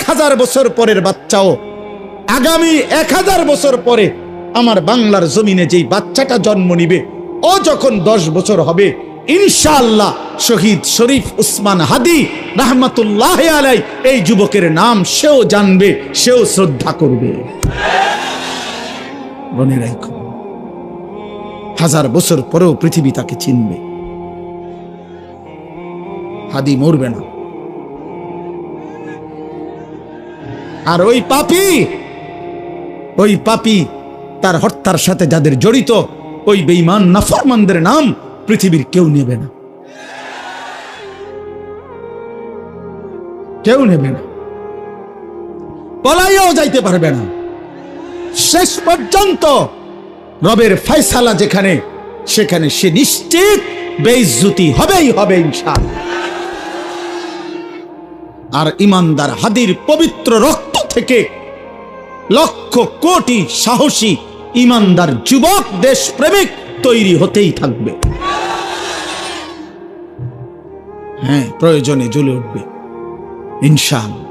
1000 বছর পরের বাচ্চাও আগামী 1000 বছর পরে আমার বাংলার জমিনে যেই বাচ্চাটা জন্ম নিবে, ও যখন 10 বছর হবে, ইনশাআল্লাহ শহীদ শরীফ উসমান হাদি রাহমাতুল্লাহি আলাইহি এই যুবকের নাম সেও জানবে, সেও শ্রদ্ধা করবে। মনে রাখো, 1000 বছর পরেও পৃথিবী তাকে চিনবে। হাদি মরবে না। আর ওই পাপী তার হত্যার সাথে যাদের জড়িত, ওই বেঈমান নাফরমানদের নাম পৃথিবীর কেউ নেবে না, কেউ নেবে না, পলাইয়াও যাইতে পারবে না। শেষ পর্যন্ত রবের ফয়সালা যেখানে, সেখানে সে নিশ্চিত বেইজ্জতি হবেই হবে ইনশাআল্লাহ। আর ইমানদার হাদির পবিত্র রক্ত থেকে লক্ষ কোটি সাহসী ইমানদার যুবক দেশপ্রেমিক তৈরি হতেই থাকবে। হ্যাঁ, প্রয়োজনে জ্বলে উঠবে ইনশাআল্লাহ।